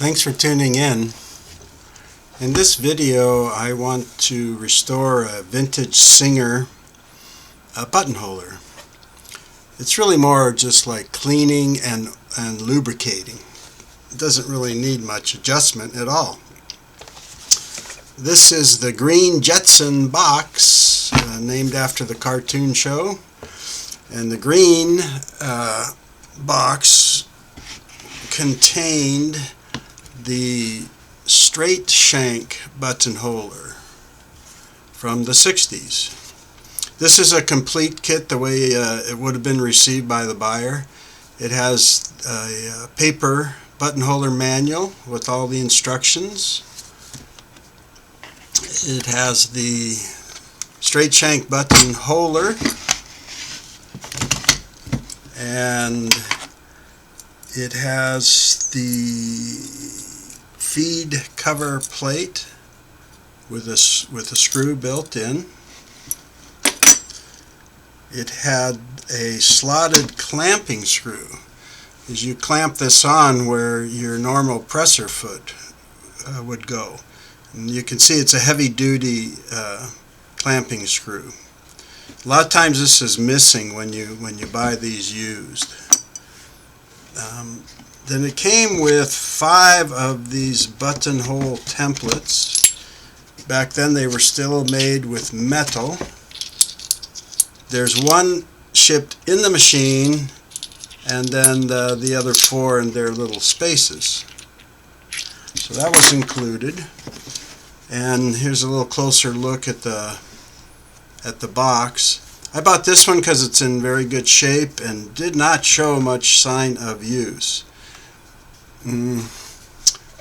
Thanks for tuning in. In this video I want to restore a Vintage Singer Buttonholer. It's really more just like cleaning and lubricating. It doesn't really need much adjustment at all. This is the green Jetson box, named after the cartoon show. And the green box contained the straight shank buttonholer from the 60s. This is a complete kit the way it would have been received by the buyer. It has a paper buttonholer manual with all the instructions. It has the straight shank buttonholer, and it has the feed cover plate with a screw built in. It had a slotted clamping screw, as you clamp this on where your normal presser foot would go. And you can see it's a heavy-duty clamping screw. A lot of times this is missing when you buy these used. Then it came with 5 of these buttonhole templates. Back then they were still made with metal. There's one shipped in the machine, and then the other 4 in their little spaces. So that was included. And here's a little closer look at the box. I bought this one because it's in very good shape and did not show much sign of use.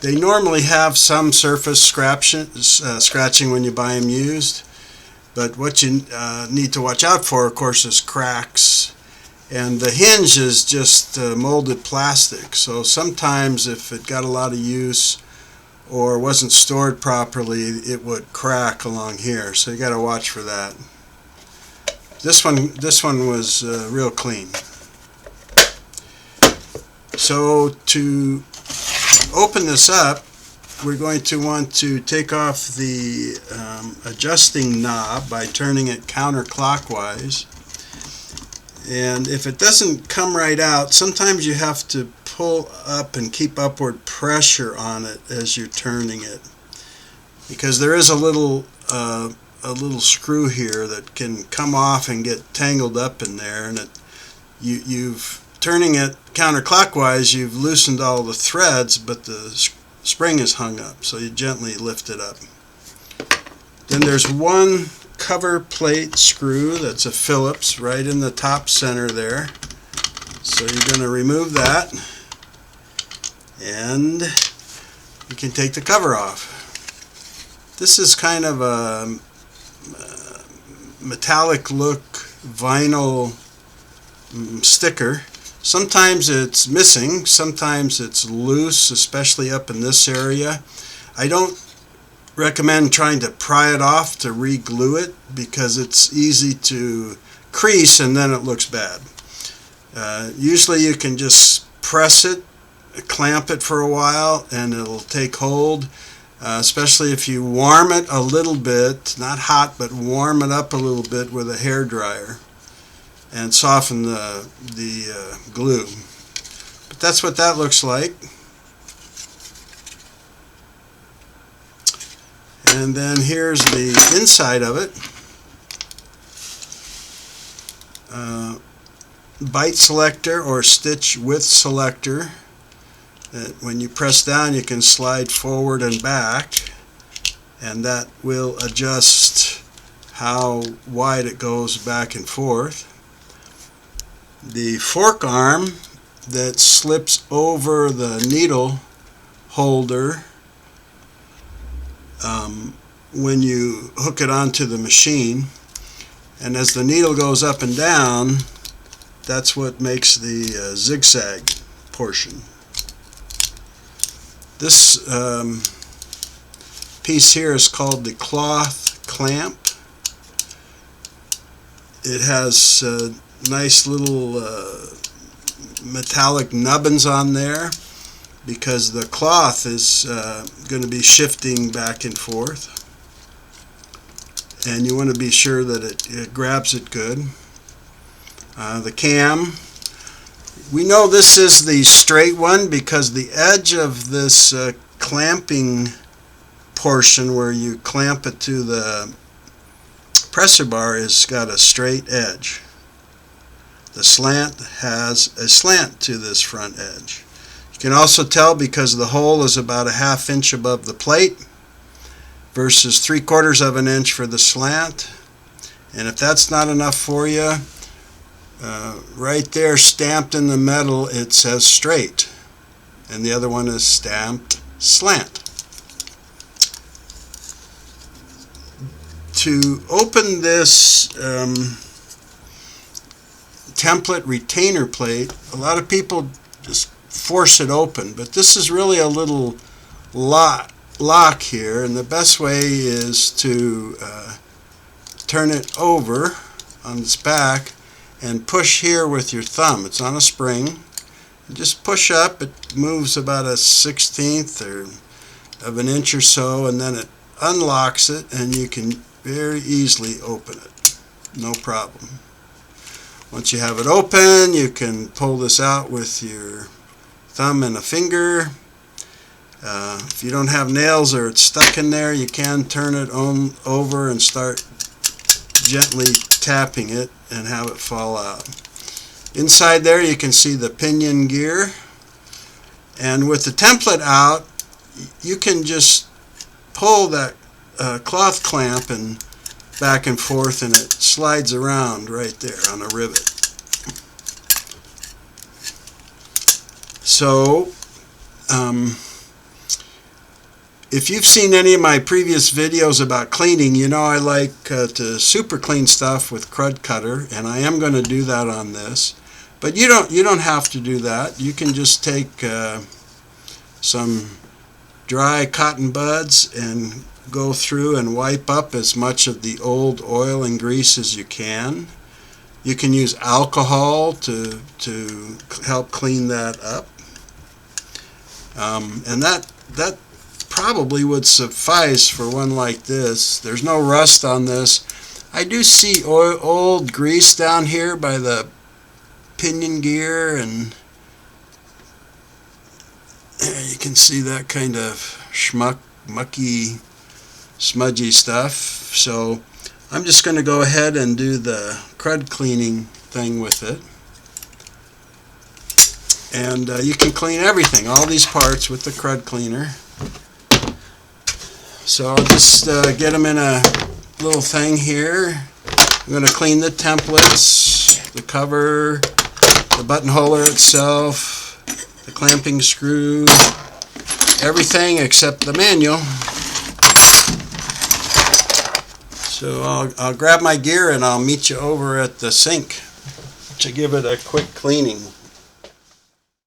They normally have some surface scratching when you buy them used, but what you need to watch out for, of course, is cracks. And the hinge is just molded plastic, so sometimes if it got a lot of use or wasn't stored properly, it would crack along here, so you got to watch for that. This one was real clean. So to open this up, we're going to want to take off the adjusting knob by turning it counterclockwise. And if it doesn't come right out, sometimes you have to pull up and keep upward pressure on it as you're turning it, because there is a little screw here that can come off and get tangled up in there, and you've turning it counterclockwise, you've loosened all the threads, but the spring is hung up, so you gently lift it up. Then there's one cover plate screw that's a Phillips right in the top center there, so you're going to remove that, and you can take the cover off. This is kind of a metallic look vinyl sticker. Sometimes it's missing, sometimes it's loose, especially up in this area. I don't recommend trying to pry it off to re-glue it, because it's easy to crease and then it looks bad. Usually you can just press it, clamp it for a while, and it'll take hold. Especially if you warm it a little bit, not hot, but warm it up a little bit with a hair dryer and soften the glue. But that's what that looks like. And then here's the inside of it. Bite selector or stitch width selector. When you press down, you can slide forward and back, and that will adjust how wide it goes back and forth. The fork arm that slips over the needle holder when you hook it onto the machine, and as the needle goes up and down, that's what makes the zigzag portion. This piece here is called the cloth clamp. It has nice little metallic nubbins on there. because the cloth is going to be shifting back and forth, and you want to be sure that it grabs it good. The cam, we know this is the straight one because the edge of this clamping portion where you clamp it to the presser bar has got a straight edge. The slant has a slant to this front edge. You can also tell because the hole is about a 1/2 inch above the plate versus 3/4 of an inch for the slant. And if that's not enough for you, right there stamped in the metal it says straight, and the other one is stamped slant. To open this template retainer plate, a lot of people just force it open, but this is really a little lock here, and the best way is to turn it over on its back and push here with your thumb. It's on a spring. You just push up, it moves about a 1/16 of an inch or so, and then it unlocks it, and you can very easily open it, no problem. Once you have it open, you can pull this out with your thumb and a finger. If you don't have nails or it's stuck in there, you can turn it over and start gently tapping it and have it fall out. Inside there you can see the pinion gear, and with the template out you can just pull that cloth clamp and back and forth, and it slides around right there on a rivet. So if you've seen any of my previous videos about cleaning, you know I like to super clean stuff with Crud Cutter, and I am going to do that on this. But you don't have to do that. You can just take some dry cotton buds and go through and wipe up as much of the old oil and grease as you can. You can use alcohol to help clean that up, and that probably would suffice for one like this. There's no rust on this. I do see old grease down here by the pinion gear, and you can see that kind of mucky, smudgy stuff. So I'm just going to go ahead and do the crud cleaning thing with it. And you can clean everything, all these parts, with the crud cleaner. So I'll just get them in a little thing here. I'm going to clean the templates, the cover, the buttonholer itself, the clamping screw, everything except the manual. So I'll grab my gear and I'll meet you over at the sink to give it a quick cleaning.